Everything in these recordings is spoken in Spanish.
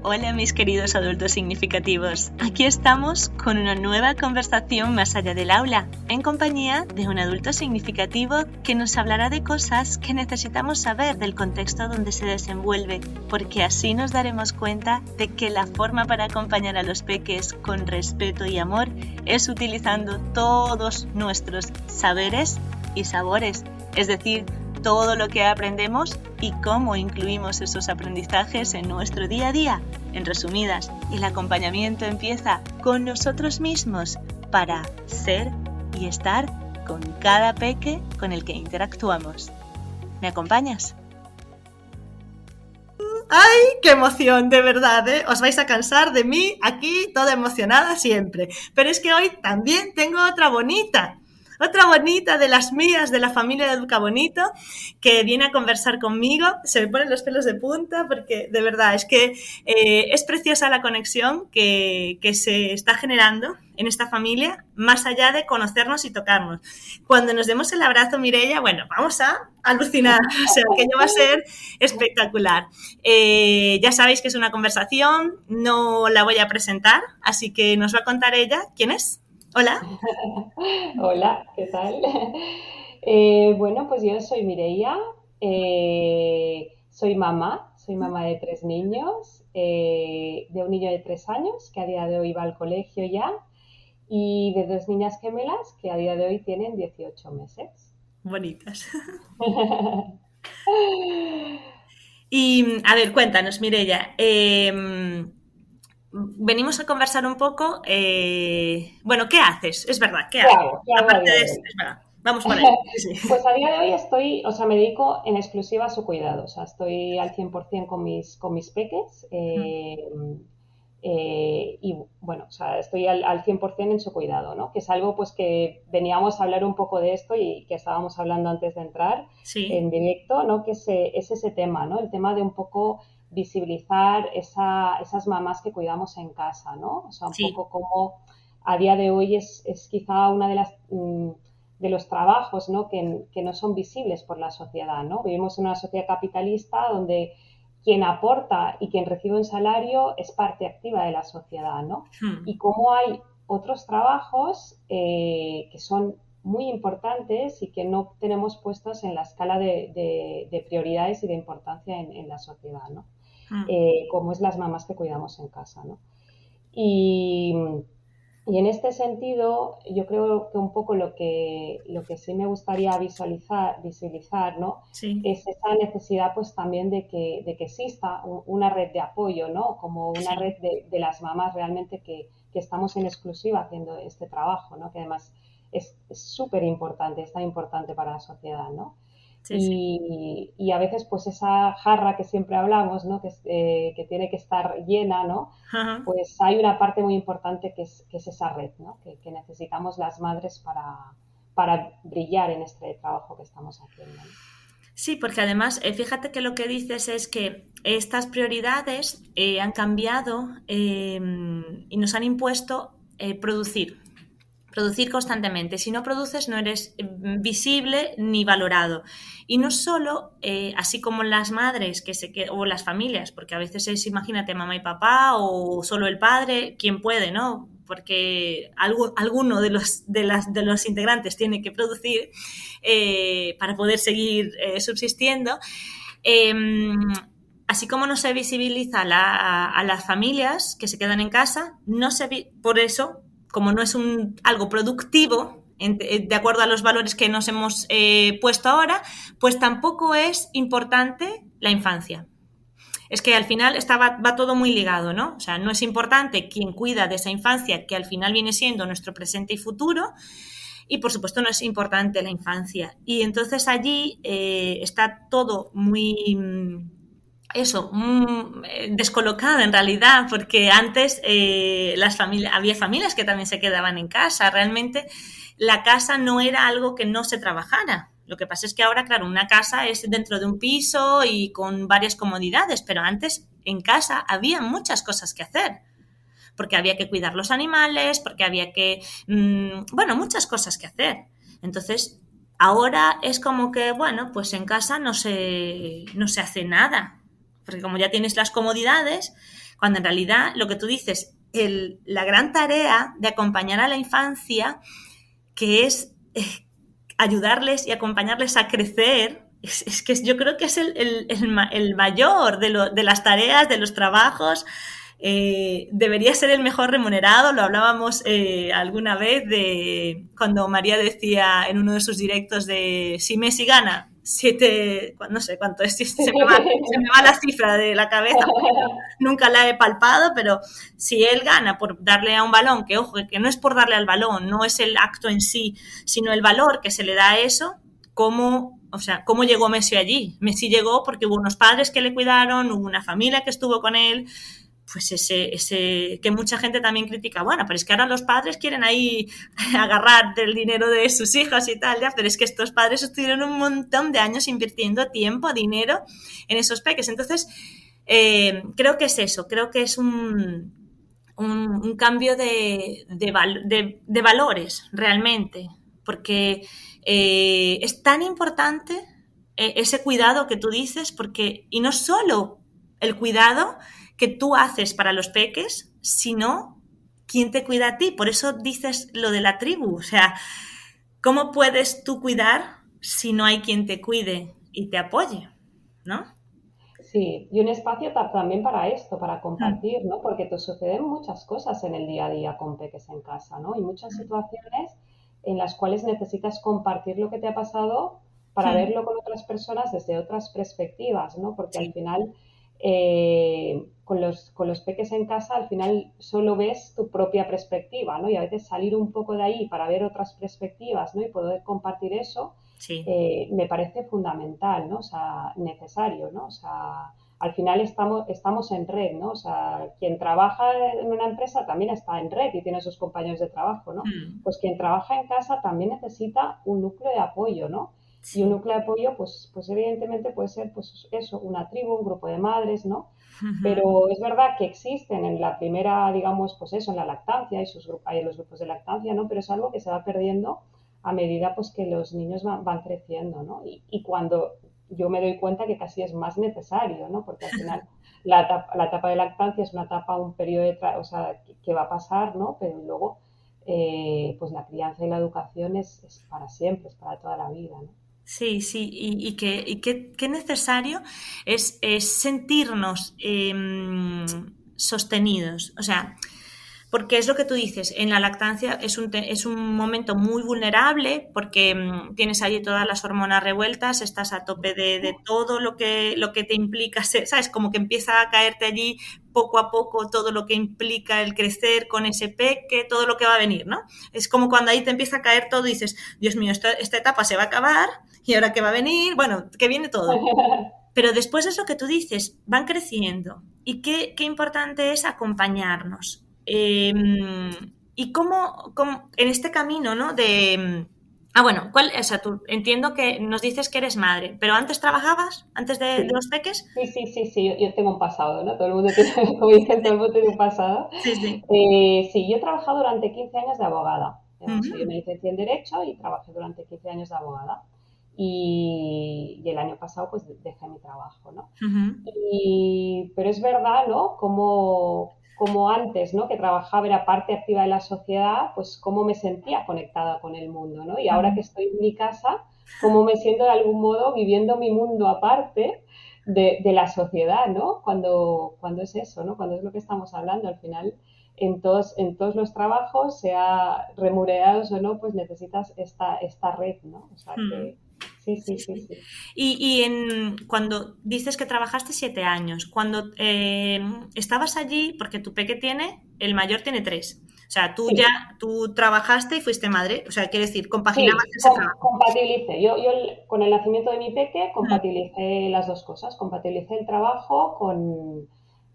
Hola mis queridos adultos significativos, aquí estamos con una nueva conversación más allá del aula, en compañía de un adulto significativo que nos hablará de cosas que necesitamos saber del contexto donde se desenvuelve, porque así nos daremos cuenta de que la forma para acompañar a los peques con respeto y amor es utilizando todos nuestros saberes y sabores, es decir, todo lo que aprendemos y cómo incluimos esos aprendizajes en nuestro día a día. En resumidas, el acompañamiento empieza con nosotros mismos para ser y estar con cada peque con el que interactuamos. ¿Me acompañas? ¡Ay, qué emoción, de verdad! Os vais a cansar de mí aquí, toda emocionada siempre. Pero es que hoy también tengo otra bonita de las mías, de la familia de Educa Bonito, que viene a conversar conmigo. Se me ponen los pelos de punta porque de verdad es que es preciosa la conexión que se está generando en esta familia, más allá de conocernos y tocarnos. Cuando nos demos el abrazo, Mireia, bueno, vamos a alucinar, o sea, que va a ser espectacular. Ya sabéis que es una conversación, no la voy a presentar, así que nos va a contar ella quién es. Hola. Hola, ¿qué tal? Bueno, pues yo soy Mireia, soy mamá de 3 niños, de un niño de 3 años que a día de hoy va al colegio ya y de 2 niñas gemelas que a día de hoy tienen 18 meses. Bonitas. Y, a ver, cuéntanos, Mireia. Venimos a conversar un poco. Bueno, ¿qué haces? Es verdad, ¿qué haces? ¿Qué hago a Aparte día de de esto, hoy? es verdad. Vamos por ahí. Sí. Pues a día de hoy me dedico en exclusiva a su cuidado, o sea, estoy al 100% con mis peques y bueno, o sea, estoy al 100% en su cuidado, ¿no? Que es algo pues que veníamos a hablar un poco de esto y que estábamos hablando antes de entrar Sí. en directo, ¿no? Que es ese tema, ¿no? El tema de un poco visibilizar esas mamás que cuidamos en casa, ¿no? O sea, un Sí. poco como a día de hoy es quizá una de las de los trabajos, ¿no? Que no son visibles por la sociedad, ¿no? Vivimos en una sociedad capitalista donde quien aporta y quien recibe un salario es parte activa de la sociedad, ¿no? Y como hay otros trabajos que son muy importantes y que no tenemos puestos en la escala de prioridades y de importancia en la sociedad, ¿no? Como es las mamás que cuidamos en casa, ¿no? Y en este sentido, yo creo que un poco lo que sí me gustaría visibilizar, ¿no? Sí. Es esa necesidad pues también de que exista una red de apoyo, ¿no? Como una red de las mamás realmente que estamos en exclusiva haciendo este trabajo, ¿no? Que además es súper importante, es tan importante para la sociedad, ¿no? Y a veces pues esa jarra que siempre hablamos, ¿no? Que tiene que estar llena, ¿no? Pues hay una parte muy importante que es esa red, ¿no? Que necesitamos las madres para brillar en este trabajo que estamos haciendo, ¿no? Sí, porque además, fíjate que lo que dices es que estas prioridades han cambiado y nos han impuesto producir constantemente. Si no produces, no eres visible ni valorado. Y no solo, así como las madres o las familias, porque a veces es, imagínate, mamá y papá o solo el padre, quien puede, ¿no? Porque alguno de los integrantes tiene que producir para poder seguir subsistiendo. Así como no se visibiliza a las familias que se quedan en casa, por eso, como no es algo productivo, de acuerdo a los valores que nos hemos puesto ahora, pues tampoco es importante la infancia. Es que al final va todo muy ligado, ¿no? O sea, no es importante quien cuida de esa infancia, que al final viene siendo nuestro presente y futuro, y por supuesto no es importante la infancia. Y entonces allí está todo muy descolocado en realidad, porque antes había familias que también se quedaban en casa. Realmente la casa no era algo que no se trabajara. Lo que pasa es que ahora, claro, una casa es dentro de un piso y con varias comodidades, pero antes en casa había muchas cosas que hacer. Porque había que cuidar los animales, porque había que... muchas cosas que hacer. Entonces, ahora es como que, bueno, pues en casa no se hace nada. Porque como ya tienes las comodidades, cuando en realidad lo que tú dices, la gran tarea de acompañar a la infancia, que es ayudarles y acompañarles a crecer, es que yo creo que es el mayor de las tareas, de los trabajos. Debería ser el mejor remunerado. Lo hablábamos alguna vez de cuando María decía en uno de sus directos de si Messi gana 7, no sé cuánto es, se me va la cifra de la cabeza, nunca la he palpado, pero si él gana por darle a un balón, que ojo, que no es por darle al balón, no es el acto en sí, sino el valor que se le da a eso, ¿cómo llegó Messi allí? Messi llegó porque hubo unos padres que le cuidaron, hubo una familia que estuvo con él. Pues ese que mucha gente también critica, bueno, pero es que ahora los padres quieren ahí agarrar del dinero de sus hijos y tal, ya, pero es que estos padres estuvieron un montón de años invirtiendo tiempo, dinero en esos peques. Entonces, creo que es eso, creo que es un cambio de valores realmente, porque es tan importante ese cuidado que tú dices, porque, y no solo el cuidado que tú haces para los peques, sino quién te cuida a ti. Por eso dices lo de la tribu. O sea, ¿cómo puedes tú cuidar si no hay quien te cuide y te apoye? ¿No? Sí, y un espacio también para esto, para compartir, ¿no? Porque te suceden muchas cosas en el día a día con peques en casa, ¿no? Y muchas situaciones en las cuales necesitas compartir lo que te ha pasado para verlo con otras personas desde otras perspectivas, ¿no? Porque al final con los peques en casa al final solo ves tu propia perspectiva, ¿no? Y a veces salir un poco de ahí para ver otras perspectivas, ¿no? Y poder compartir eso, me parece fundamental, ¿no? O sea, necesario, ¿no? O sea, al final estamos en red, ¿no? O sea, quien trabaja en una empresa también está en red y tiene sus compañeros de trabajo, ¿no? Pues quien trabaja en casa también necesita un núcleo de apoyo, ¿no? Y un núcleo de apoyo, pues evidentemente puede ser, pues eso, una tribu, un grupo de madres, ¿no? Pero es verdad que existen en la primera, digamos, pues eso, en la lactancia, hay los grupos de lactancia, ¿no? Pero es algo que se va perdiendo a medida, pues, que los niños van creciendo, ¿no? Y cuando yo me doy cuenta que casi es más necesario, ¿no? Porque al final la etapa de lactancia es una etapa, un periodo o sea, que va a pasar, ¿no? Pero luego, pues la crianza y la educación es para siempre, es para toda la vida, ¿no? Sí, y qué necesario es sentirnos sostenidos. O sea, porque es lo que tú dices, en la lactancia es un momento muy vulnerable porque tienes allí todas las hormonas revueltas, estás a tope de todo lo que te implica, ¿sabes? Como que empieza a caerte allí poco a poco todo lo que implica el crecer con ese peque, todo lo que va a venir, ¿no? Es como cuando ahí te empieza a caer todo y dices, Dios mío, esta etapa se va a acabar y ahora qué va a venir, bueno, que viene todo. Pero después es lo que tú dices, van creciendo y qué importante es acompañarnos. Y cómo en este camino, ¿no? Bueno, o sea, tú entiendo que nos dices que eres madre, pero ¿antes trabajabas? ¿Antes de los peques? Sí, yo tengo un pasado, ¿no? Todo el mundo tiene, como dicen, todo el mundo tiene un pasado. Sí. Sí, yo he trabajado durante 15 años de abogada. Yo me licencié en Derecho y trabajé durante 15 años de abogada. Y el año pasado, pues, dejé mi trabajo, ¿no? Pero es verdad, ¿no? Como antes, ¿no? Que trabajaba, era parte activa de la sociedad, pues cómo me sentía conectada con el mundo, ¿no? Y ahora que estoy en mi casa, cómo me siento de algún modo viviendo mi mundo aparte de la sociedad, ¿no? Cuando es eso, ¿no? Cuando es lo que estamos hablando, al final, en todos los trabajos, sea remunerados o no, pues necesitas esta red, ¿no? O sea que... Sí. Y cuando dices que trabajaste 7 años, cuando estabas allí, porque tu peque el mayor tiene 3, o sea, tú trabajaste y fuiste madre, o sea, quiere decir, compaginabas ese trabajo. Compatibilicé. Yo con el nacimiento de mi peque compatibilicé las dos cosas, compatibilicé el trabajo con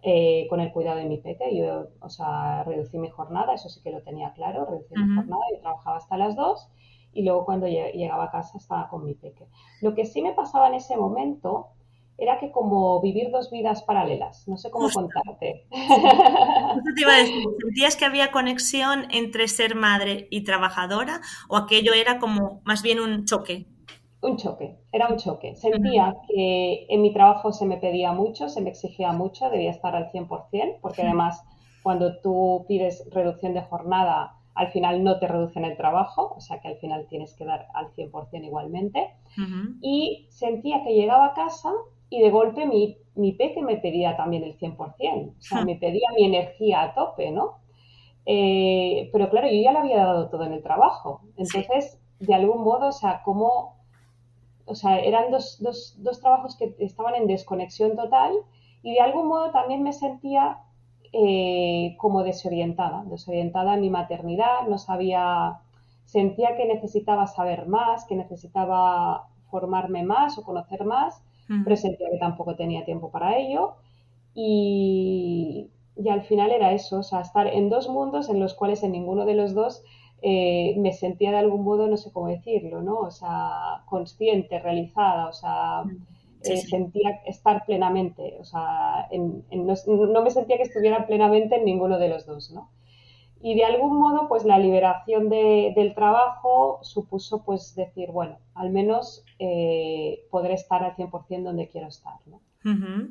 el cuidado de mi peque. Yo, o sea, reducí mi jornada, eso sí que lo tenía claro, reducí mi jornada, yo trabajaba hasta las 2. Y luego cuando llegaba a casa estaba con mi peque. Lo que sí me pasaba en ese momento era que como vivir dos vidas paralelas, no sé cómo contarte. Eso te iba a decir, ¿sentías que había conexión entre ser madre y trabajadora o aquello era como más bien un choque? Un choque, era un choque. Ujú. Sentía que en mi trabajo se me pedía mucho, se me exigía mucho, debía estar al 100%, porque además cuando tú pides reducción de jornada, al final no te reducen el trabajo, o sea que al final tienes que dar al 100% igualmente. Ujú. Y sentía que llegaba a casa y de golpe mi peque me pedía también el 100%, o sea, me pedía mi energía a tope, ¿no? Pero claro, yo ya le había dado todo en el trabajo. Sí. Entonces, de algún modo, o sea, como o sea, eran dos trabajos que estaban en desconexión total y de algún modo también me sentía como desorientada en mi maternidad, no sabía, sentía que necesitaba saber más, que necesitaba formarme más o conocer más, pero Ujú. sentía que tampoco tenía tiempo para ello y al final era eso, o sea, estar en dos mundos en los cuales en ninguno de los dos me sentía de algún modo, no sé cómo decirlo, ¿no? O sea, consciente, realizada, o sea, Sí, sí. sentía estar plenamente, o sea, no me sentía que estuviera plenamente en ninguno de los dos, ¿no? Y de algún modo, pues la liberación del trabajo supuso, pues decir, bueno, al menos podré estar al 100% donde quiero estar, ¿no? Ujú.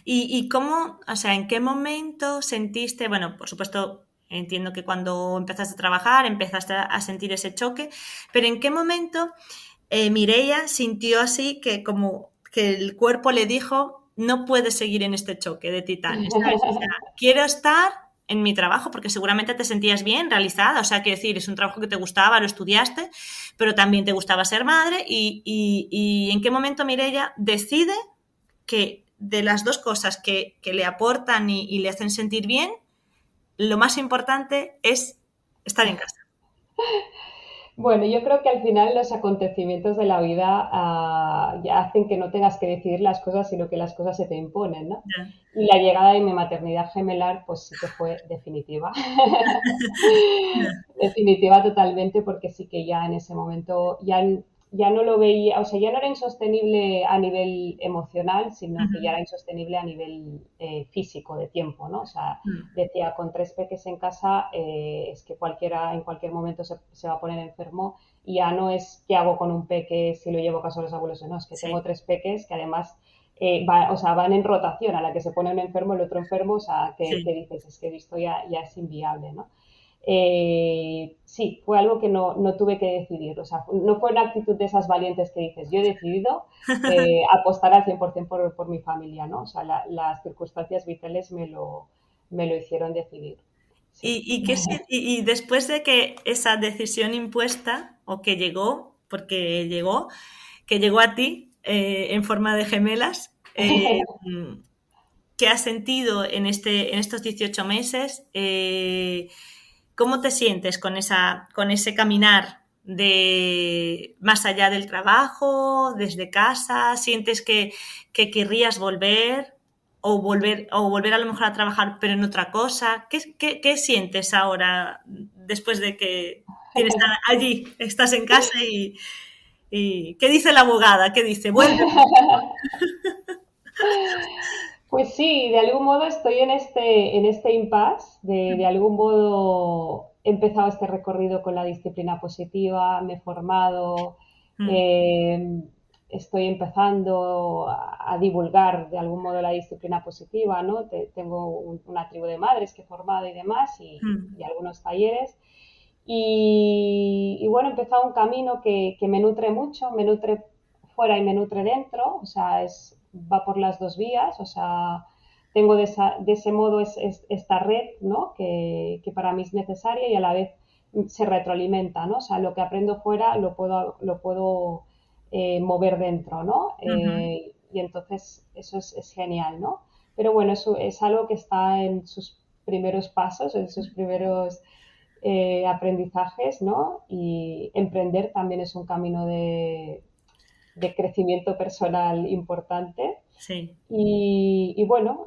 ¿Y cómo, o sea, en qué momento sentiste, bueno, por supuesto, entiendo que cuando empezaste a trabajar empezaste a sentir ese choque, pero en qué momento Mireia sintió así que como que el cuerpo le dijo, no puedes seguir en este choque de titanes, ¿sabes? O sea, quiero estar en mi trabajo porque seguramente te sentías bien, realizada, o sea, quiero decir, es un trabajo que te gustaba, lo estudiaste, pero también te gustaba ser madre y en qué momento Mireia decide que de las dos cosas que le aportan y le hacen sentir bien, lo más importante es estar en casa. Bueno, yo creo que al final los acontecimientos de la vida ya hacen que no tengas que decidir las cosas, sino que las cosas se te imponen, ¿no? Ya. Y la llegada de mi maternidad gemelar, pues sí que fue definitiva. Ya. Definitiva totalmente, porque sí que ya en ese momento ya no lo veía, o sea, ya no era insostenible a nivel emocional, sino que ya Ujú. era insostenible a nivel físico, de tiempo, ¿no? O sea, Mm. decía, con tres peques en casa, es que cualquiera en cualquier momento se va a poner enfermo y ya no es qué hago con un peque si lo llevo a casa de los abuelos o no, es que tengo Sí, tres peques que además o sea, van en rotación, a la que se pone un enfermo, el otro enfermo, o sea, que sí. dices, es que esto ya es inviable, ¿no? Sí, fue algo que no tuve que decidir, o sea, no fue una actitud de esas valientes que dices, yo he decidido apostar al 100% por mi familia, ¿no? O sea, las circunstancias vitales me lo hicieron decidir, sí. Y después de que esa decisión impuesta, o que llegó, porque llegó, que llegó a ti en forma de gemelas, ¿qué has sentido en estos 18 meses? ¿Cómo te sientes con ese caminar de más allá del trabajo, desde casa? ¿Sientes que querrías volver o volver a lo mejor a trabajar pero en otra cosa? ¿Qué sientes ahora después de que tienes que estar allí, estás en casa y qué dice la abogada? ¿Qué dice? Vuelve. Pues sí, de algún modo estoy en este impasse, de algún modo he empezado este recorrido con la disciplina positiva, me he formado, Mm, eh, estoy empezando a divulgar de algún modo la disciplina positiva, ¿no? Tengo una tribu de madres que he formado y demás y mm, algunos talleres. Y bueno, he empezado un camino que me nutre mucho, me nutre fuera y me nutre dentro, o sea, va por las dos vías, o sea, tengo de ese modo esta red, ¿no? Que para mí es necesaria y a la vez se retroalimenta, ¿no? O sea, lo que aprendo fuera lo puedo mover dentro, ¿no? ujú. Y entonces eso es genial, ¿no? Pero bueno, eso es algo que está en sus primeros pasos, en sus primeros aprendizajes, ¿no? Y emprender también es un camino de crecimiento personal importante. Sí. Y bueno,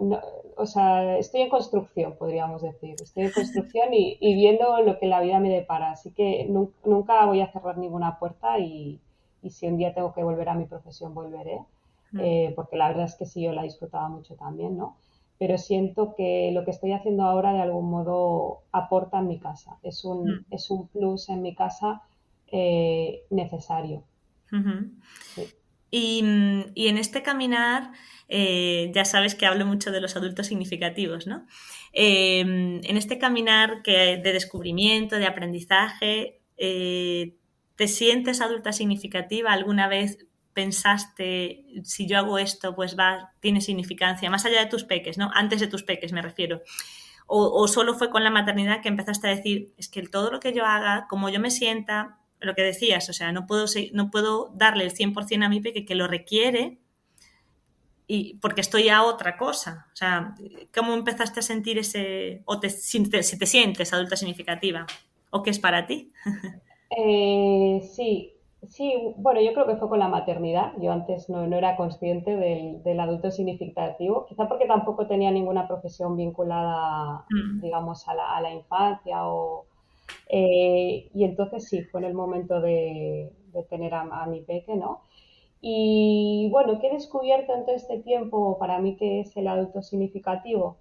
o sea, estoy en construcción, podríamos decir. Estoy en construcción y viendo lo que la vida me depara. Así que nunca voy a cerrar ninguna puerta y si un día tengo que volver a mi profesión, volveré. Mm, Porque la verdad es que sí, yo la disfrutaba mucho también, ¿no? Pero siento que lo que estoy haciendo ahora de algún modo aporta en mi casa. Es un, mm. es un plus en mi casa necesario. Ujú. Sí. Y en este caminar, ya sabes que hablo mucho de los adultos significativos, ¿no? En este caminar de descubrimiento, de aprendizaje, ¿te sientes adulta significativa? ¿Alguna vez pensaste, si yo hago esto, pues tiene significancia, más allá de tus peques, ¿no? Antes de tus peques me refiero. O solo fue con la maternidad que empezaste a decir, es que todo lo que yo haga, como yo me sienta, lo que decías, o sea, no puedo darle el 100% a mi peque que lo requiere porque estoy a otra cosa. O sea, ¿cómo empezaste a sentir si te sientes adulta significativa? ¿O qué es para ti? Sí, sí, bueno, yo creo que fue con la maternidad. Yo antes no era consciente del adulto significativo, quizá porque tampoco tenía ninguna profesión vinculada, Mm. digamos, a la infancia y entonces sí, fue en el momento de tener a mi peque, ¿no? Y bueno, ¿qué he descubierto en todo este tiempo para mí que es el adulto significativo?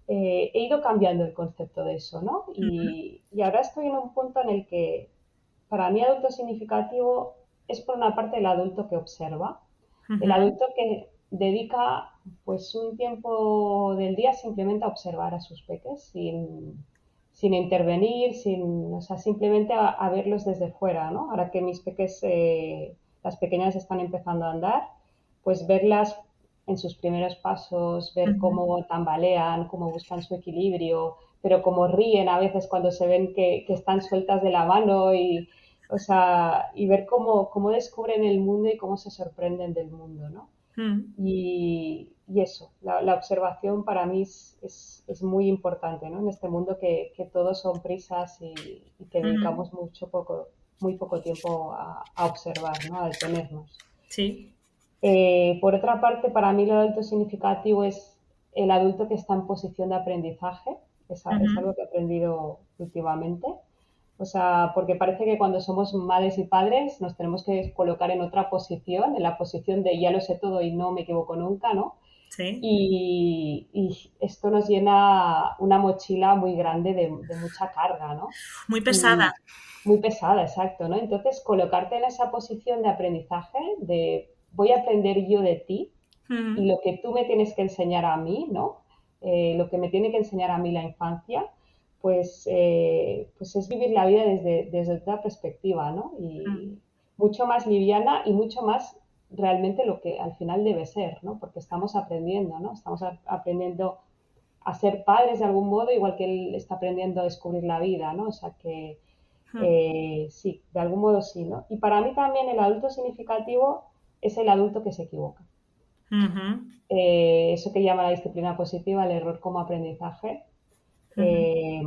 He ido cambiando el concepto de eso, ¿no? Y ahora estoy en un punto en el que para mí adulto significativo es por una parte el adulto que observa, el Ujú. adulto que dedica pues un tiempo del día simplemente a observar a sus peques sin intervenir, o sea, simplemente a verlos desde fuera, ¿no? Ahora que mis peques, las pequeñas están empezando a andar, pues verlas en sus primeros pasos, ver Ujú. cómo tambalean, cómo buscan su equilibrio, pero cómo ríen a veces cuando se ven que están sueltas de la mano o sea, y ver cómo descubren el mundo y cómo se sorprenden del mundo, ¿no? Mm. Y eso, la observación para mí es muy importante, ¿no? En este mundo que todos son prisas y que Ujú. dedicamos muy poco tiempo a observar, ¿no? A detenernos. Sí. Por otra parte, para mí lo adulto significativo es el adulto que está en posición de aprendizaje. Es Ujú. algo que he aprendido últimamente. O sea, porque parece que cuando somos madres y padres nos tenemos que colocar en otra posición, en la posición de ya lo sé todo y no me equivoco nunca, ¿no? Sí. Y esto nos llena una mochila muy grande de mucha carga, ¿no? Muy pesada. Y muy pesada, exacto, ¿no? Entonces, colocarte en esa posición de aprendizaje, de voy a aprender yo de ti y Ujú. lo que tú me tienes que enseñar a mí, ¿no? Lo que me tiene que enseñar a mí la infancia, pues es vivir la vida desde otra perspectiva, ¿no? Mm. Y mucho más liviana y mucho más realmente lo que al final debe ser, ¿no? Porque estamos aprendiendo, ¿no? Estamos aprendiendo a ser padres de algún modo, igual que él está aprendiendo a descubrir la vida, ¿no? O sea que Mm. sí, de algún modo sí, ¿no? Y para mí también el adulto significativo es el adulto que se equivoca. Ujú. Eso que llama la disciplina positiva, el error como aprendizaje, Ujú. eh,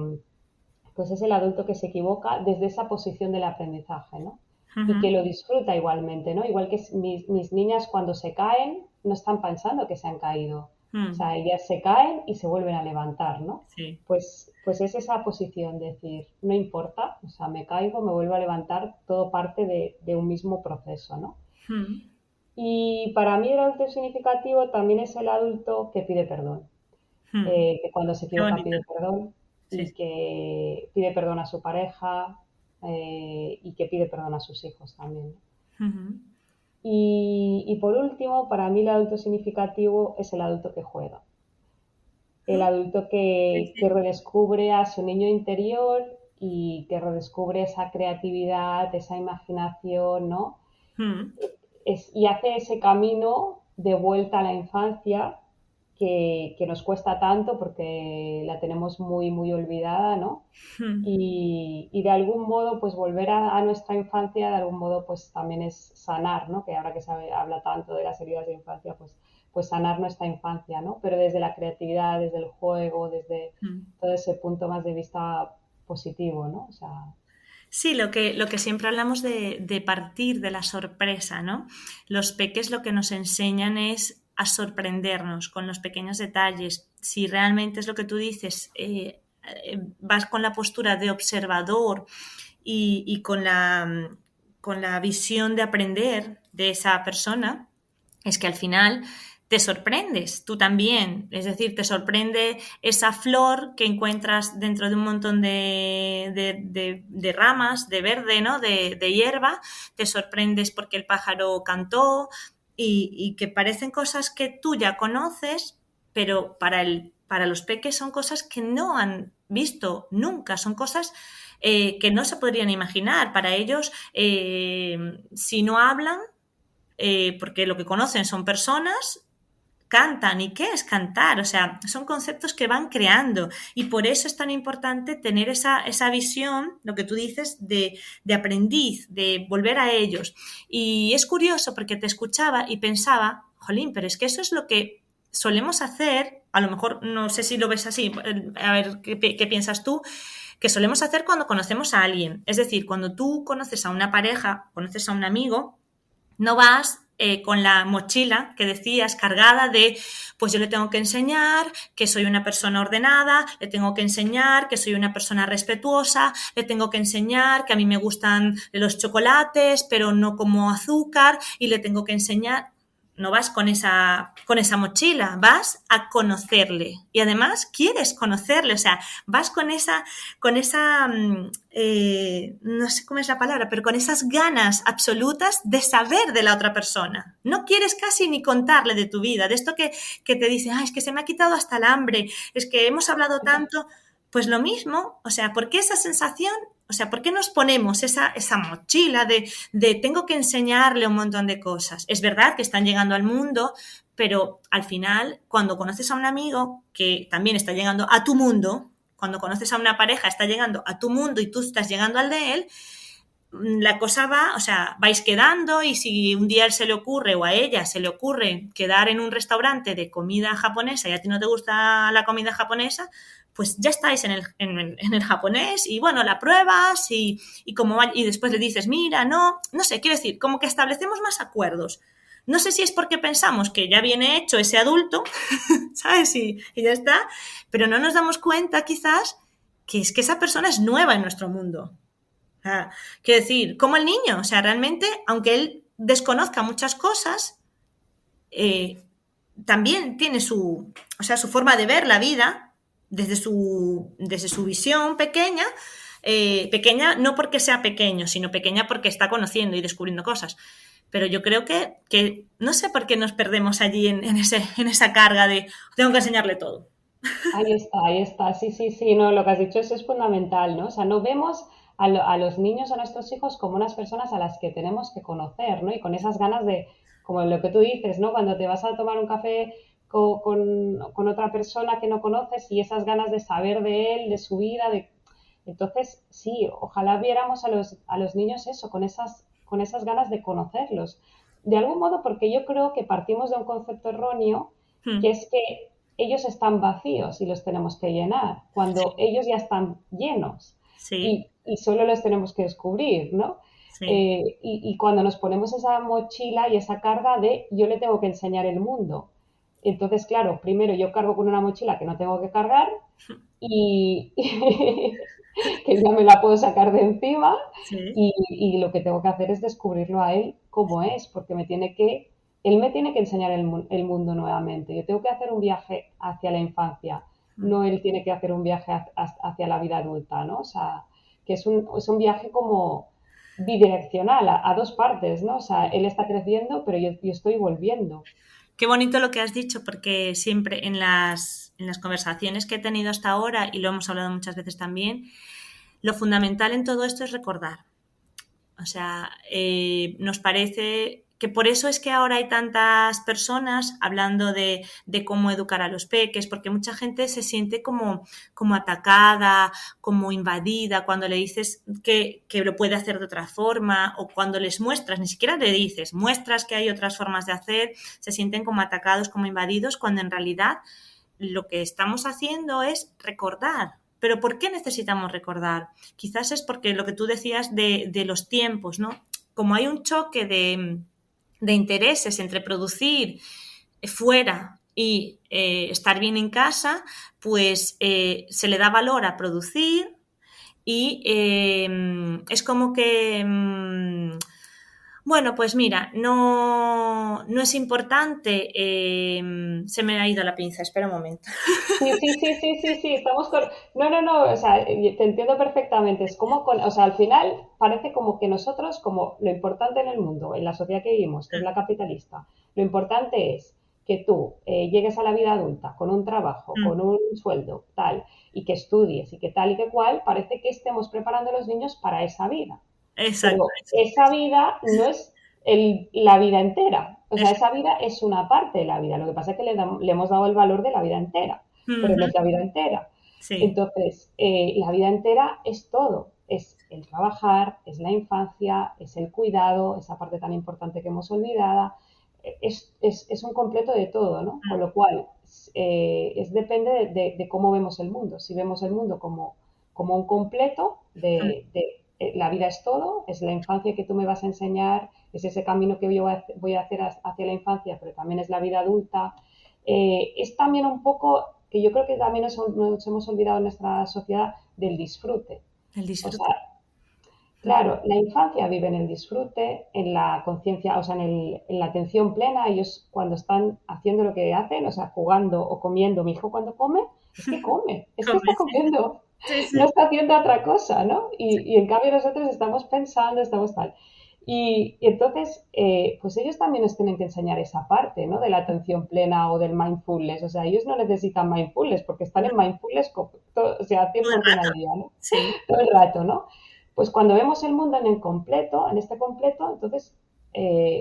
pues es el adulto que se equivoca desde esa posición del aprendizaje, ¿no? Y que Ujú. lo disfruta igualmente, ¿no? Igual que mis niñas cuando se caen, no están pensando que se han caído. O Mm. sea, ellas se caen y se vuelven a levantar, ¿no? Sí. Pues es esa posición, decir, no importa, o sea, me caigo, me vuelvo a levantar, todo parte de un mismo proceso, ¿no? Mm. Y para mí el adulto significativo también es el adulto que pide perdón, Mm. que cuando se Qué equivoca bonito. pide perdón Sí, y sí. que pide perdón a su pareja y que pide perdón a sus hijos también. Ujú. Y por último, para mí el adulto significativo es el adulto que juega, el Mm. adulto Sí, que sí. redescubre a su niño interior y que redescubre esa creatividad, esa imaginación, ¿no? Mm. Y hace ese camino de vuelta a la infancia que nos cuesta tanto porque la tenemos muy olvidada, ¿no? Mm. Y de algún modo, pues volver a nuestra infancia, de algún modo, pues también es sanar, ¿no? Que ahora que habla tanto de las heridas de infancia, pues sanar nuestra infancia, ¿no? Pero desde la creatividad, desde el juego, desde Mm. todo ese punto más de vista positivo, ¿no? O sea, Sí, lo que siempre hablamos de partir de la sorpresa, ¿no? Los peques lo que nos enseñan es a sorprendernos con los pequeños detalles. Si realmente es lo que tú dices, vas con la postura de observador y con la visión de aprender de esa persona, es que al final te sorprendes tú también, es decir, te sorprende esa flor que encuentras dentro de un montón de ramas, de verde, ¿no? De hierba, te sorprendes porque el pájaro cantó y que parecen cosas que tú ya conoces, pero para los peques son cosas que no han visto nunca, son cosas que no se podrían imaginar. Para ellos, si no hablan, porque lo que conocen son personas, cantan. ¿Y qué es cantar? O sea, son conceptos que van creando y por eso es tan importante tener esa visión, lo que tú dices, de aprendiz, de volver a ellos. Y es curioso porque te escuchaba y pensaba, jolín, pero es que eso es lo que solemos hacer, a lo mejor no sé si lo ves así, a ver qué piensas tú, que solemos hacer cuando conocemos a alguien. Es decir, cuando tú conoces a una pareja, conoces a un amigo, no vas con la mochila que decías cargada de, pues yo le tengo que enseñar que soy una persona ordenada, le tengo que enseñar que soy una persona respetuosa, le tengo que enseñar que a mí me gustan los chocolates, pero no como azúcar, y le tengo que enseñar. No vas con esa mochila, vas a conocerle y además quieres conocerle, o sea, vas con esa no sé cómo es la palabra, pero con esas ganas absolutas de saber de la otra persona. No quieres casi ni contarle de tu vida, de esto que te dice, es que se me ha quitado hasta el hambre, es que hemos hablado tanto. Pues lo mismo, o sea, ¿por qué esa sensación? O sea, ¿por qué nos ponemos esa mochila de tengo que enseñarle un montón de cosas? Es verdad que están llegando al mundo, pero al final, cuando conoces a un amigo que también está llegando a tu mundo, cuando conoces a una pareja está llegando a tu mundo y tú estás llegando al de él, la cosa va, o sea, vais quedando y si un día a él se le ocurre o a ella se le ocurre quedar en un restaurante de comida japonesa y a ti no te gusta la comida japonesa, pues ya estáis en el japonés y bueno, la pruebas y después le dices, mira, no sé, quiero decir, como que establecemos más acuerdos. No sé si es porque pensamos que ya viene hecho ese adulto, ¿sabes? Y ya está, pero no nos damos cuenta quizás que es que esa persona es nueva en nuestro mundo. Quiero decir, como el niño, o sea, realmente, aunque él desconozca muchas cosas, también tiene su forma de ver la vida desde su visión pequeña, pequeña no porque sea pequeño, sino pequeña porque está conociendo y descubriendo cosas. Pero yo creo que no sé por qué nos perdemos allí en esa carga de tengo que enseñarle todo. Ahí está, sí, no, lo que has dicho es fundamental, ¿no? O sea, no vemos a los niños, a nuestros hijos, como unas personas a las que tenemos que conocer, ¿no? Y con esas ganas de, como lo que tú dices, ¿no? Cuando te vas a tomar un café con otra persona que no conoces y esas ganas de saber de él, de su vida, Entonces, sí, ojalá viéramos a los niños eso, con esas ganas de conocerlos. De algún modo, porque yo creo que partimos de un concepto erróneo, que es que ellos están vacíos y los tenemos que llenar, cuando ellos ya están llenos Sí, y solo los tenemos que descubrir, ¿no? sí. Y cuando nos ponemos esa mochila y esa carga de yo le tengo que enseñar el mundo. Entonces, claro, primero yo cargo con una mochila que no tengo que cargar y que ya me la puedo sacar de encima Sí. y lo que tengo que hacer es descubrirlo a él cómo es, porque él me tiene que enseñar el mundo nuevamente. Yo tengo que hacer un viaje hacia la infancia, no él tiene que hacer un viaje hacia la vida adulta, ¿no? O sea, que es un viaje como bidireccional, a dos partes, ¿no? O sea, él está creciendo, pero yo estoy volviendo. Qué bonito lo que has dicho, porque siempre en las conversaciones que he tenido hasta ahora, y lo hemos hablado muchas veces también, lo fundamental en todo esto es recordar. O sea, nos parece que por eso es que ahora hay tantas personas hablando de cómo educar a los peques, porque mucha gente se siente como atacada, como invadida, cuando le dices que lo puede hacer de otra forma o cuando les muestras, ni siquiera le dices, muestras que hay otras formas de hacer, se sienten como atacados, como invadidos, cuando en realidad lo que estamos haciendo es recordar. Pero ¿por qué necesitamos recordar? Quizás es porque lo que tú decías de los tiempos, ¿no? Como hay un choque de intereses entre producir fuera y estar bien en casa, pues se le da valor a producir y es como que Bueno, pues mira, no es importante. Se me ha ido la pinza, espera un momento. Sí, sí, sí, sí, sí, sí, estamos con... No, no, no, o sea, te entiendo perfectamente. Es como con... O sea, al final parece como que nosotros, como lo importante en el mundo, en la sociedad que vivimos, que es la capitalista, lo importante es que tú llegues a la vida adulta con un trabajo, con un sueldo, tal, y que estudies y que tal y que cual, parece que estemos preparando a los niños para esa vida. Exacto, Pero esa vida no es la vida entera. O sea, eso. esa vida es una parte de la vida. Lo que pasa es que le hemos dado el valor de la vida entera, pero no Ujú, es la vida entera. sí, Entonces, la vida entera es todo. Es el trabajar, es la infancia, es el cuidado, esa parte tan importante que hemos olvidado. Es un completo de todo, ¿no? Con lo cual, depende de cómo vemos el mundo. Si vemos el mundo como un completo la vida es todo, es la infancia que tú me vas a enseñar, es ese camino que yo voy a hacer hacia la infancia, pero también es la vida adulta. Es también un poco, que yo creo que también nos hemos olvidado en nuestra sociedad, del disfrute. el O disfrute. sea, claro, la infancia vive en el disfrute, en la conciencia, o sea, en la atención plena. Ellos cuando están haciendo lo que hacen, o sea, jugando o comiendo, mi hijo cuando come, es que Come, está sí, comiendo, sí, no sí. está haciendo otra cosa, ¿no? Y en cambio nosotros estamos pensando, estamos tal. Y entonces, pues ellos también nos tienen que enseñar esa parte, ¿no? De la atención plena o del mindfulness. O sea, ellos no necesitan mindfulness porque están en mindfulness, o sea, Todo el 100% rato. al día, ¿no? Sí. Todo el rato, ¿no? Pues cuando vemos el mundo en el completo, en este completo, entonces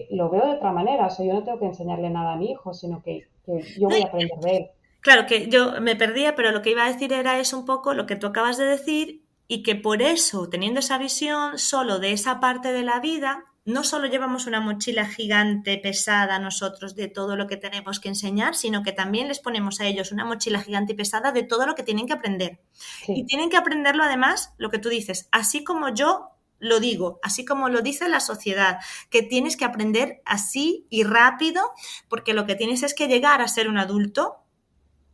lo veo de otra manera. O sea, yo no tengo que enseñarle nada a mi hijo, sino que yo No, voy a aprender de él. claro que yo me perdía, pero lo que iba a decir era eso un poco lo que tú acabas de decir y que por eso, teniendo esa visión solo de esa parte de la vida, no solo llevamos una mochila gigante pesada nosotros de todo lo que tenemos que enseñar, sino que también les ponemos a ellos una mochila gigante y pesada de todo lo que tienen que aprender. Y Sí, tienen que aprenderlo además, lo que tú dices, así como yo lo digo, así como lo dice la sociedad, que tienes que aprender así y rápido, porque lo que tienes es que llegar a ser un adulto,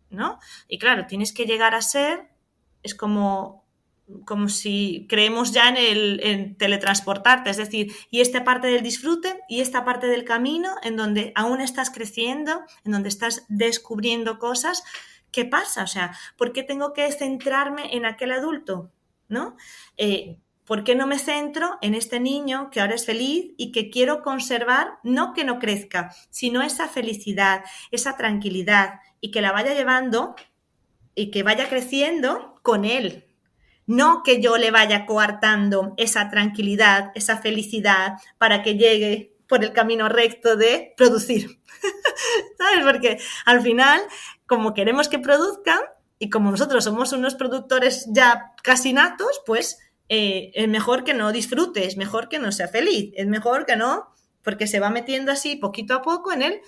¿no? Y claro, tienes que llegar a ser, es como si creemos ya en teletransportarte, es decir, y esta parte del disfrute y esta parte del camino en donde aún estás creciendo, en donde estás descubriendo cosas. ¿Qué pasa? O sea, ¿por qué tengo que centrarme en aquel adulto? ¿No? sí. ¿Por qué no me centro en este niño que ahora es feliz y que quiero conservar, no que no crezca, sino esa felicidad, esa tranquilidad y que la vaya llevando y que vaya creciendo con él? No que yo le vaya coartando esa tranquilidad, esa felicidad para que llegue por el camino recto de producir. ¿Sabes? Porque al final, como queremos que produzcan y como nosotros somos unos productores ya casi natos, pues es mejor que no disfrute, es mejor que no sea feliz, es mejor que no, porque se va metiendo así poquito a poco en él,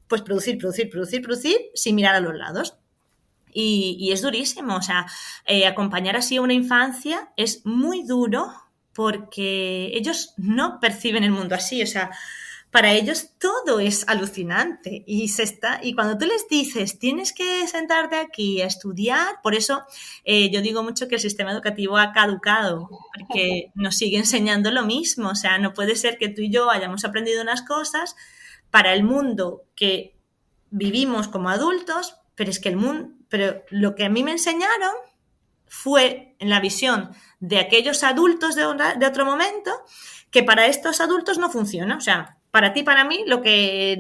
pues producir, producir, producir, producir, sin mirar a los lados. Y es durísimo, o sea, acompañar así a una infancia es muy duro porque ellos no perciben el mundo así, o sea, para ellos todo es alucinante y cuando tú les dices tienes que sentarte aquí a estudiar, por eso yo digo mucho que el sistema educativo ha caducado, porque nos sigue enseñando lo mismo, o sea, no puede ser que tú y yo hayamos aprendido unas cosas para el mundo que vivimos como adultos, pero es que pero lo que a mí me enseñaron fue en la visión de aquellos adultos de otro momento, que para estos adultos no funciona. O sea, para ti, para mí, lo que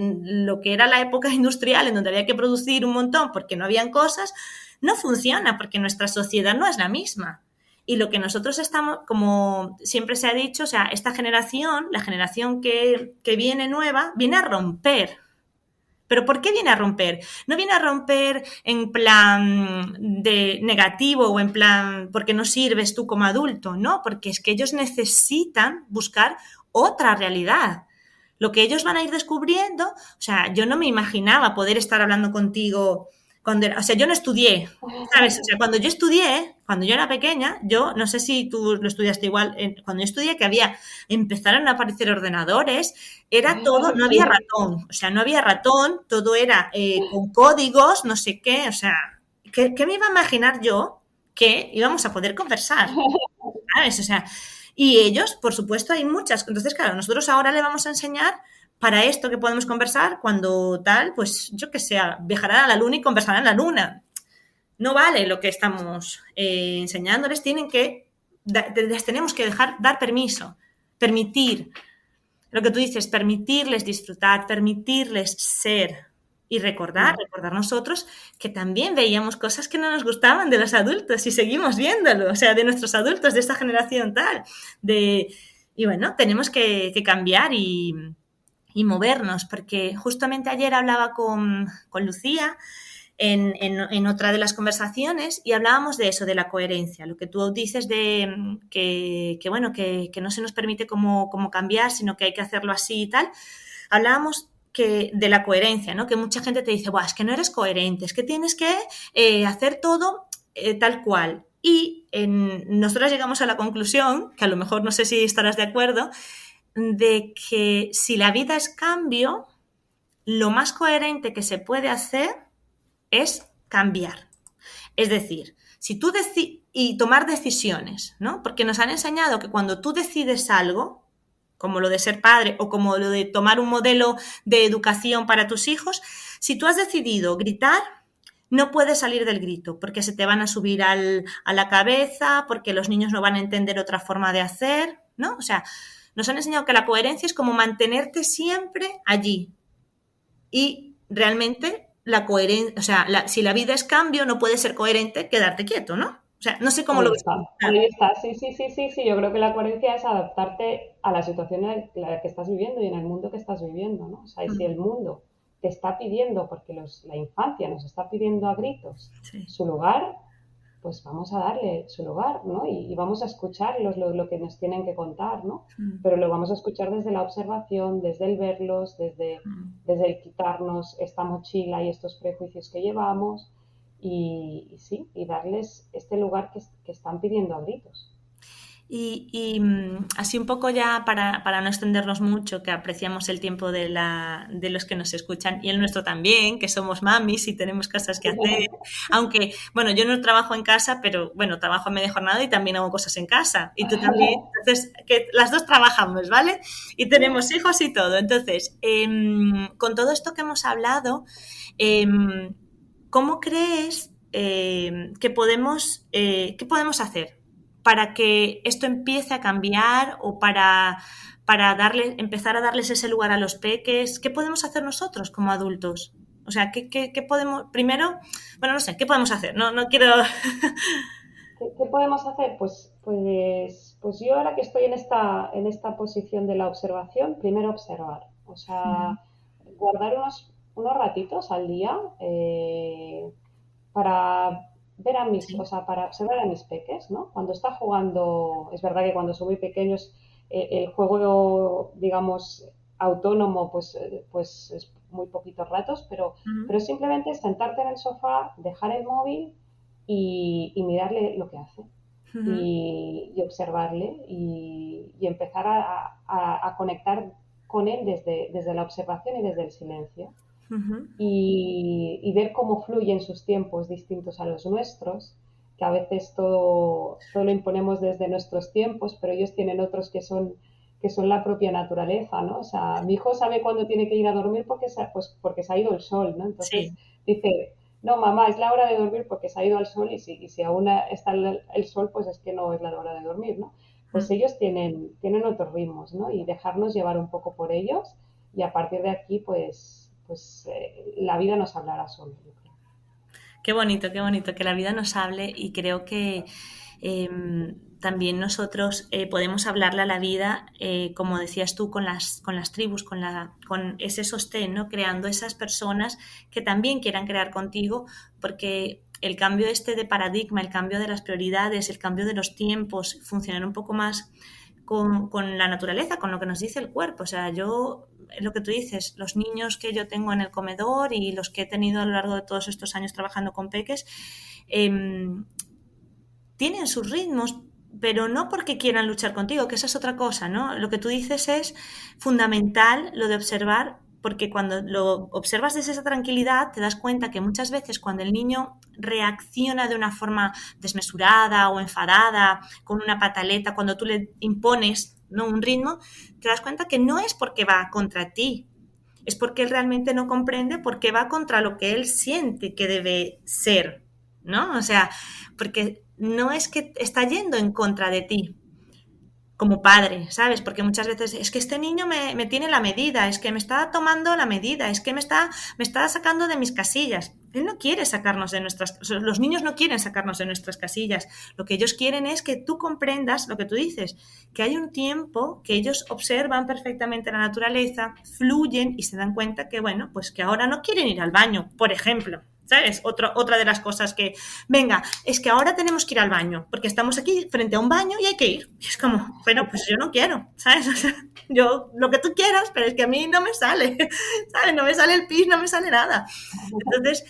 era la época industrial en donde había que producir un montón porque no habían cosas, no funciona porque nuestra sociedad no es la misma. Y lo que nosotros estamos, como siempre se ha dicho, o sea, esta generación, la generación que viene nueva, viene a romper. ¿Pero por qué viene a romper? No viene a romper en plan de negativo o en plan porque no sirves tú como adulto, no, porque es que ellos necesitan buscar otra realidad. Lo que ellos van a ir descubriendo, o sea, yo no me imaginaba poder estar hablando contigo o sea, yo no estudié, ¿sabes? O sea, cuando yo era pequeña, yo no sé si tú lo estudiaste igual, cuando yo estudié empezaron a aparecer ordenadores, era todo, no había Sí. ratón, o sea, no había ratón, todo era con códigos, no sé qué, o sea, ¿qué me iba a imaginar yo que íbamos a poder conversar? ¿Sabes? O sea, Y ellos, por supuesto, hay muchas. Entonces, claro, nosotros ahora le vamos a enseñar para esto que podemos conversar cuando tal, pues yo que sé, viajarán a la luna y conversarán en la luna. No vale lo que estamos enseñándoles, les tenemos que dar permiso, permitir, lo que tú dices, permitirles disfrutar, permitirles ser y recordar nosotros que también veíamos cosas que no nos gustaban de los adultos y seguimos viéndolo, o sea, de nuestros adultos, de esta generación tal, y bueno, tenemos que cambiar y movernos, porque justamente ayer hablaba con Lucía en otra de las conversaciones y hablábamos de eso, de la coherencia, lo que tú dices de que no se nos permite como cambiar, sino que hay que hacerlo así y tal. Hablábamos de la coherencia, ¿no? Que mucha gente te dice, es que no eres coherente, es que tienes que hacer todo tal cual. Y nosotros llegamos a la conclusión, que a lo mejor no sé si estarás de acuerdo, de que si la vida es cambio, lo más coherente que se puede hacer es cambiar. Es decir, si tú y tomar decisiones, ¿no? Porque nos han enseñado que cuando tú decides algo, como lo de ser padre o como lo de tomar un modelo de educación para tus hijos, si tú has decidido gritar, no puedes salir del grito porque se te van a subir a la cabeza, porque los niños no van a entender otra forma de hacer, ¿no? O sea, nos han enseñado que la coherencia es como mantenerte siempre allí. Y realmente la coherencia, o sea, si la vida es cambio, no puede ser coherente quedarte quieto, ¿no? O sea, no sé cómo lo ves. Ahí está, sí, yo creo que la coherencia es adaptarte a la situación en la que estás viviendo y en el mundo que estás viviendo, ¿no? O sea, y si el mundo te está pidiendo, porque la infancia nos está pidiendo a gritos su lugar, pues vamos a darle su lugar, ¿no? Y vamos a escuchar lo que nos tienen que contar, ¿no? Pero lo vamos a escuchar desde la observación, desde el verlos, desde el quitarnos esta mochila y estos prejuicios que llevamos y darles este lugar que están pidiendo a gritos. Y así un poco ya para no extendernos mucho, que apreciamos el tiempo de los que nos escuchan y el nuestro también, que somos mamis y tenemos cosas que hacer. Aunque, bueno, yo no trabajo en casa, pero bueno, trabajo a media jornada y también hago cosas en casa. Y tú también. Entonces, que las dos trabajamos, ¿vale? Y tenemos hijos y todo. Entonces, con todo esto que hemos hablado, ¿cómo crees que qué podemos hacer para que esto empiece a cambiar o para empezar a darles ese lugar a los peques? ¿Qué podemos hacer nosotros como adultos? O sea, ¿qué podemos, primero, bueno, no sé, ¿qué podemos hacer? No quiero... ¿Qué podemos hacer? Pues yo ahora que estoy en esta posición de la observación, primero observar. O sea, guardar unos ratitos al día para ver para observar a mis peques, ¿no? Cuando está jugando, es verdad que cuando son muy pequeños, el juego, digamos, autónomo, pues es muy poquitos ratos, pero simplemente sentarte en el sofá, dejar el móvil y mirarle lo que hace. Y observarle y empezar a conectar con él desde la observación y desde el silencio. Y ver cómo fluyen sus tiempos distintos a los nuestros, que a veces todo lo imponemos desde nuestros tiempos, pero ellos tienen otros que son la propia naturaleza, ¿no? O sea, mi hijo sabe cuándo tiene que ir a dormir porque se ha ido el sol, ¿no? Entonces dice, no, mamá, es la hora de dormir porque se ha ido el sol y si aún está el sol, pues es que no es la hora de dormir, ¿no? Pues ellos tienen otros ritmos, ¿no? Y dejarnos llevar un poco por ellos y a partir de aquí, pues la vida nos hablará sola, yo creo. Qué bonito que la vida nos hable y creo que también nosotros podemos hablarle a la vida, como decías tú, con las tribus, con ese sostén, ¿no? Creando esas personas que también quieran crear contigo, porque el cambio de paradigma, el cambio de las prioridades, el cambio de los tiempos, funcionar un poco más con la naturaleza, con lo que nos dice el cuerpo. O sea, lo que tú dices, los niños que yo tengo en el comedor y los que he tenido a lo largo de todos estos años trabajando con peques, tienen sus ritmos, pero no porque quieran luchar contigo, que esa es otra cosa, ¿no? Lo que tú dices es fundamental, lo de observar porque cuando lo observas desde esa tranquilidad te das cuenta que muchas veces cuando el niño reacciona de una forma desmesurada o enfadada, con una pataleta, cuando tú le impones, ¿no?, un ritmo, te das cuenta que no es porque va contra ti, es porque él realmente no comprende, porque va contra lo que él siente que debe ser, ¿no? O sea, porque no es que está yendo en contra de ti como padre, ¿sabes? Porque muchas veces es que este niño me tiene la medida, es que me está tomando la medida, es que me está sacando de mis casillas. Él no quiere sacarnos de nuestras... Los niños no quieren sacarnos de nuestras casillas. Lo que ellos quieren es que tú comprendas lo que tú dices, que hay un tiempo que ellos observan perfectamente la naturaleza, fluyen y se dan cuenta que, bueno, pues que ahora no quieren ir al baño, por ejemplo. ¿Sabes? Otra de las cosas que, venga, es que ahora tenemos que ir al baño, porque estamos aquí frente a un baño y hay que ir. Y es como, bueno, pues yo no quiero, ¿sabes? O sea, yo lo que tú quieras, pero es que a mí no me sale, ¿sabes? No me sale el pis, no me sale nada. Entonces,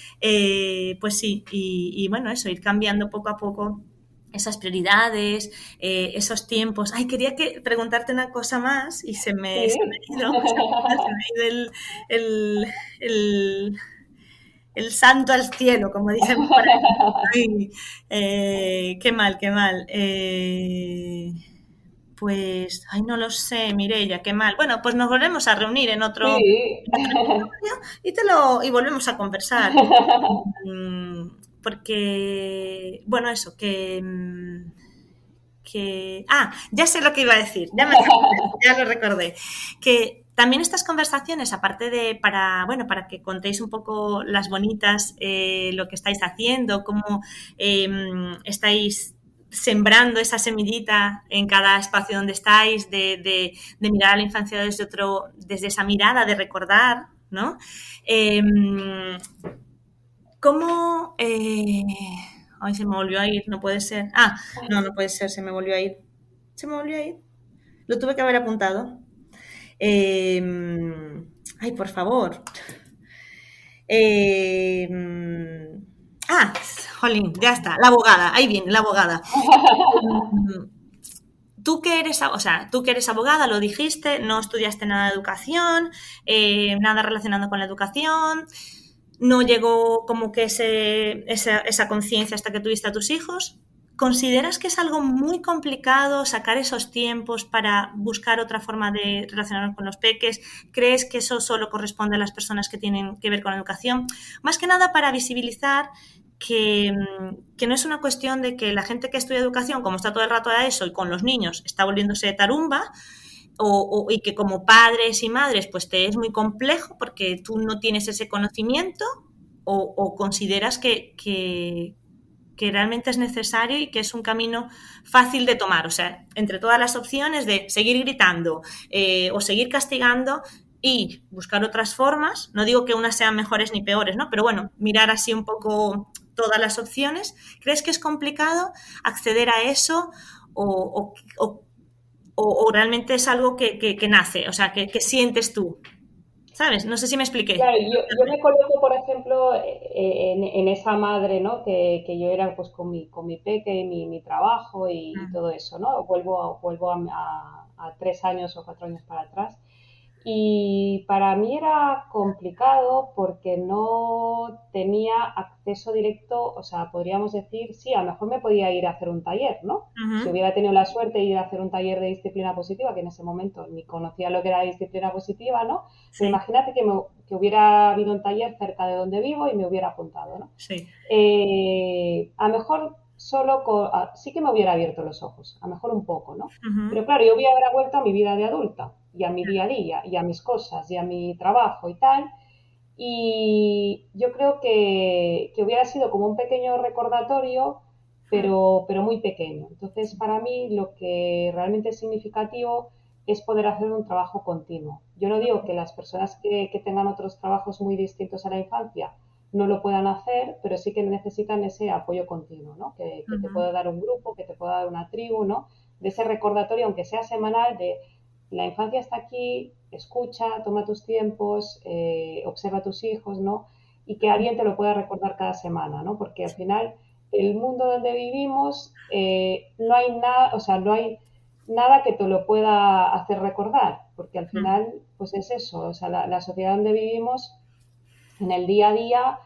pues sí, y bueno, eso, ir cambiando poco a poco esas prioridades, esos tiempos. Ay, quería preguntarte una cosa más y se me ha ido, el santo al cielo, como dicen por ahí. Ay, qué mal, qué mal. Pues, ay, no lo sé, Mireia, qué mal. Bueno, pues nos volvemos a reunir en otro Sí. episodio y volvemos a conversar. Porque, bueno, eso, ya sé lo que iba a decir, ya lo recordé, que también estas conversaciones, aparte de para que contéis un poco las bonitas, lo que estáis haciendo, cómo estáis sembrando esa semillita en cada espacio donde estáis, de mirar a la infancia desde esa mirada de recordar, ¿no? ¿Cómo... Ay, se me volvió a ir, no puede ser. No puede ser, se me volvió a ir. Se me volvió a ir. Lo tuve que haber apuntado. Ay, por favor. Jolín, ya está. La abogada, ahí viene, la abogada. Tú que eres abogada, lo dijiste, no estudiaste nada de educación, nada relacionado con la educación, no llegó como que esa conciencia hasta que tuviste a tus hijos. ¿Consideras que es algo muy complicado sacar esos tiempos para buscar otra forma de relacionarnos con los peques? ¿Crees que eso solo corresponde a las personas que tienen que ver con la educación? Más que nada para visibilizar que no es una cuestión de que la gente que estudia educación, como está todo el rato a eso y con los niños, está volviéndose tarumba, y que como padres y madres pues te es muy complejo porque tú no tienes ese conocimiento, o consideras que realmente es necesario y que es un camino fácil de tomar. O sea, entre todas las opciones de seguir gritando o seguir castigando y buscar otras formas, no digo que unas sean mejores ni peores, ¿no? Pero bueno, mirar así un poco todas las opciones. ¿Crees que es complicado acceder a eso o realmente es algo que nace, o sea, que sientes tú? ¿Sabes? No sé si me expliqué. Claro, yo me coloco, por ejemplo, en esa madre, ¿no? Que yo era pues con mi peque y mi trabajo y todo eso, ¿no? Vuelvo a 3 años o 4 años para atrás. Y para mí era complicado porque no tenía acceso directo, o sea, podríamos decir, sí, a lo mejor me podía ir a hacer un taller, ¿no? Si hubiera tenido la suerte de ir a hacer un taller de disciplina positiva, que en ese momento ni conocía lo que era disciplina positiva, ¿no? Sí. Pero imagínate que hubiera habido un taller cerca de donde vivo y me hubiera apuntado, ¿no? Sí. A lo mejor sí que me hubiera abierto los ojos, a lo mejor un poco, ¿no? Uh-huh. Pero claro, yo hubiera vuelto a mi vida de adulta y a mi día a día y a mis cosas y a mi trabajo y tal. Y yo creo que hubiera sido como un pequeño recordatorio, pero muy pequeño. Entonces, para mí, lo que realmente es significativo es poder hacer un trabajo continuo. Yo no digo que las personas que tengan otros trabajos muy distintos a la infancia no lo puedan hacer, pero sí que necesitan ese apoyo continuo, ¿no? Que te pueda dar un grupo, que te pueda dar una tribu, ¿no? De ese recordatorio, aunque sea semanal, de la infancia está aquí, escucha, toma tus tiempos, observa a tus hijos, ¿no? Y que alguien te lo pueda recordar cada semana, ¿no? Porque al final, el mundo donde vivimos, no hay nada, o sea, no hay nada que te lo pueda hacer recordar, porque al final pues es eso, o sea, la sociedad donde vivimos, en el día a día,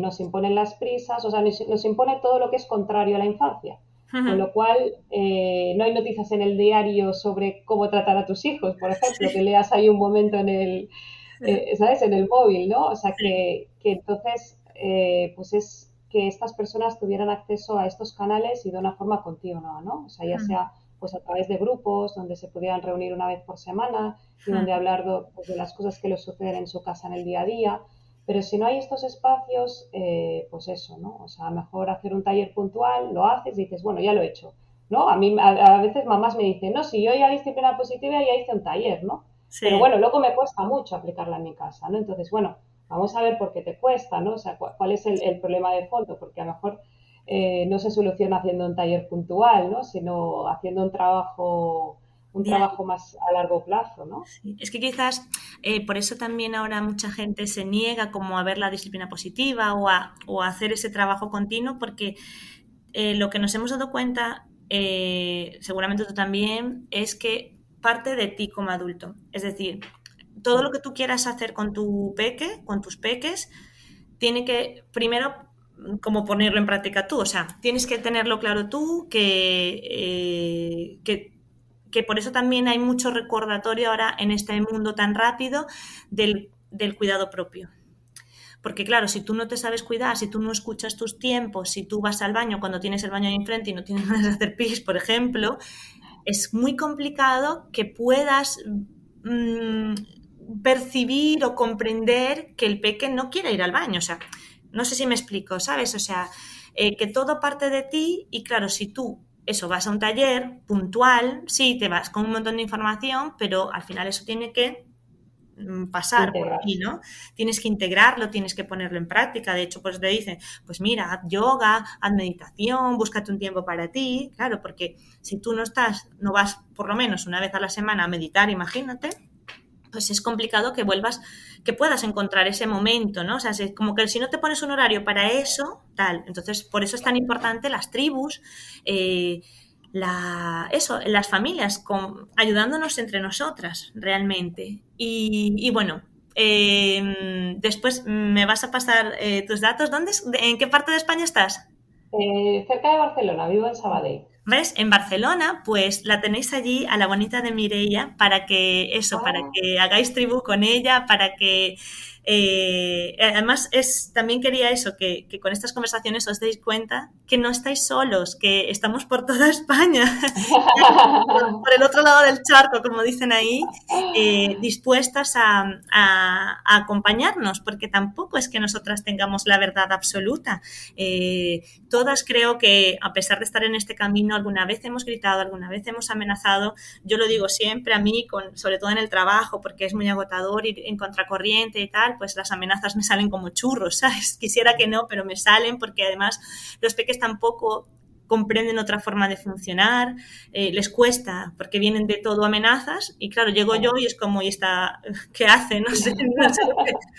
nos imponen las prisas, o sea, nos impone todo lo que es contrario a la infancia. Con lo cual, no hay noticias en el diario sobre cómo tratar a tus hijos, por ejemplo, que leas ahí un momento en el, ¿sabes? En el móvil, ¿no? O sea, que entonces, pues es que estas personas tuvieran acceso a estos canales y de una forma continua, ¿no? O sea, ya sea pues a través de grupos donde se pudieran reunir una vez por semana y donde hablar pues, de las cosas que les suceden en su casa en el día a día. Pero si no hay estos espacios, pues eso, ¿no? O sea, mejor hacer un taller puntual, lo haces y dices, bueno, ya lo he hecho, ¿no? A mí a veces mamás me dicen, no, si yo ya disciplina positiva ya hice un taller, ¿no? Sí. Pero bueno, luego me cuesta mucho aplicarla en mi casa, ¿no? Entonces, bueno, vamos a ver por qué te cuesta, ¿no? O sea, cuál es el problema de fondo, porque a lo mejor no se soluciona haciendo un taller puntual, ¿no? Sino haciendo un trabajo más a largo plazo, ¿no? Sí. Es que quizás por eso también ahora mucha gente se niega como a ver la disciplina positiva o a hacer ese trabajo continuo, porque lo que nos hemos dado cuenta, seguramente tú también, es que parte de ti como adulto. Es decir, todo lo que tú quieras hacer con tu peque, con tus peques, tiene que primero como ponerlo en práctica tú. O sea, tienes que tenerlo claro tú, que por eso también hay mucho recordatorio ahora en este mundo tan rápido del cuidado propio. Porque claro, si tú no te sabes cuidar, si tú no escuchas tus tiempos, si tú vas al baño cuando tienes el baño ahí enfrente y no tienes ganas de hacer pis, por ejemplo, es muy complicado que puedas percibir o comprender que el peque no quiere ir al baño. O sea, no sé si me explico, ¿sabes? O sea, que todo parte de ti y claro, si tú vas a un taller puntual, sí, te vas con un montón de información, pero al final eso tiene que pasar por ti, ¿no? Tienes que integrarlo, tienes que ponerlo en práctica. De hecho, pues te dicen, pues mira, haz yoga, haz meditación, búscate un tiempo para ti. Claro, porque si tú no vas por lo menos una vez a la semana a meditar, imagínate, pues es complicado que puedas encontrar ese momento, ¿no? O sea, es como que si no te pones un horario para eso, tal. Entonces, por eso es tan importante las tribus, las familias, ayudándonos entre nosotras, realmente. Y bueno, después me vas a pasar tus datos. ¿En qué parte de España estás? Cerca de Barcelona, vivo en Sabadell. ¿Ves? En Barcelona, pues la tenéis allí a la bonita de Mireia para que para que hagáis tribu con ella, para que además también quería eso, que con estas conversaciones os deis cuenta que no estáis solos, que estamos por toda España, por el otro lado del charco, como dicen ahí, dispuestas a acompañarnos, porque tampoco es que nosotras tengamos la verdad absoluta. Todas creo que, a pesar de estar en este camino, alguna vez hemos gritado, alguna vez hemos amenazado. Yo lo digo siempre a mí, sobre todo en el trabajo, porque es muy agotador ir en contracorriente y tal, pues las amenazas me salen como churros, ¿sabes? Quisiera que no, pero me salen porque además los peques tampoco comprenden otra forma de funcionar, les cuesta porque vienen de todo amenazas y claro, llego yo y es como, ¿y esta qué hace? No sé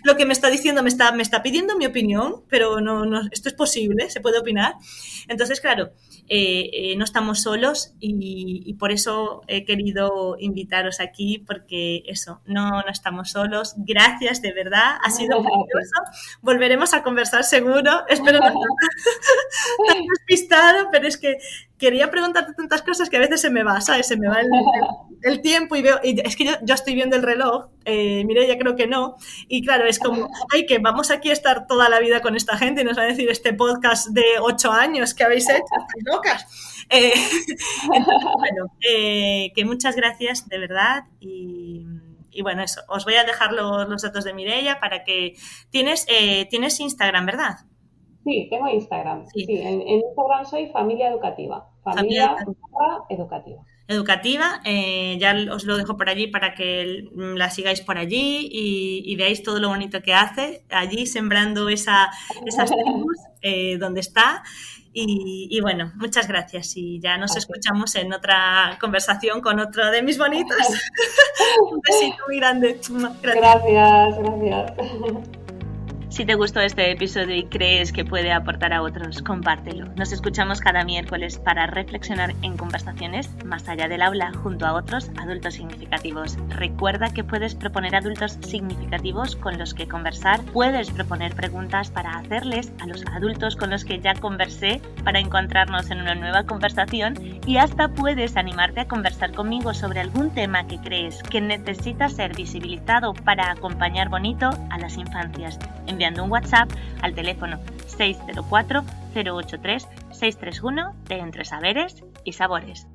lo que me está diciendo, me está pidiendo mi opinión, pero no, esto es posible, se puede opinar. Entonces, claro, no estamos solos y por eso he querido invitaros aquí, porque eso, no estamos solos. Gracias, de verdad, ha sido precioso. Volveremos a conversar seguro, espero no estar tan despistado, pero es que quería preguntarte tantas cosas que a veces se me va, ¿sabes? Se me va el tiempo y veo, y es que yo estoy viendo el reloj, Mireia creo que no, y claro, es como, ay, que vamos aquí a estar toda la vida con esta gente y nos va a decir este podcast de 8 años que habéis hecho, estáis locas. Entonces, bueno, que muchas gracias, de verdad, y bueno, eso, os voy a dejar los datos de Mireia para que... Tienes Instagram, ¿verdad? Sí, tengo Instagram. Sí, en Instagram soy Familia Educativa. Familia Educativa. Educativa, ya os lo dejo por allí para que la sigáis por allí y veáis todo lo bonito que hace allí sembrando esas tribus donde está. Y bueno, muchas gracias y ya nos escuchamos en otra conversación con otro de mis bonitas. Un besito muy grande. Gracias. Si te gustó este episodio y crees que puede aportar a otros, compártelo. Nos escuchamos cada miércoles para reflexionar en conversaciones más allá del aula junto a otros adultos significativos. Recuerda que puedes proponer adultos significativos con los que conversar, puedes proponer preguntas para hacerles a los adultos con los que ya conversé para encontrarnos en una nueva conversación y hasta puedes animarte a conversar conmigo sobre algún tema que crees que necesita ser visibilizado para acompañar bonito a las infancias, enviando un WhatsApp al teléfono 604 083 631 de Entre Saberes y Sabores.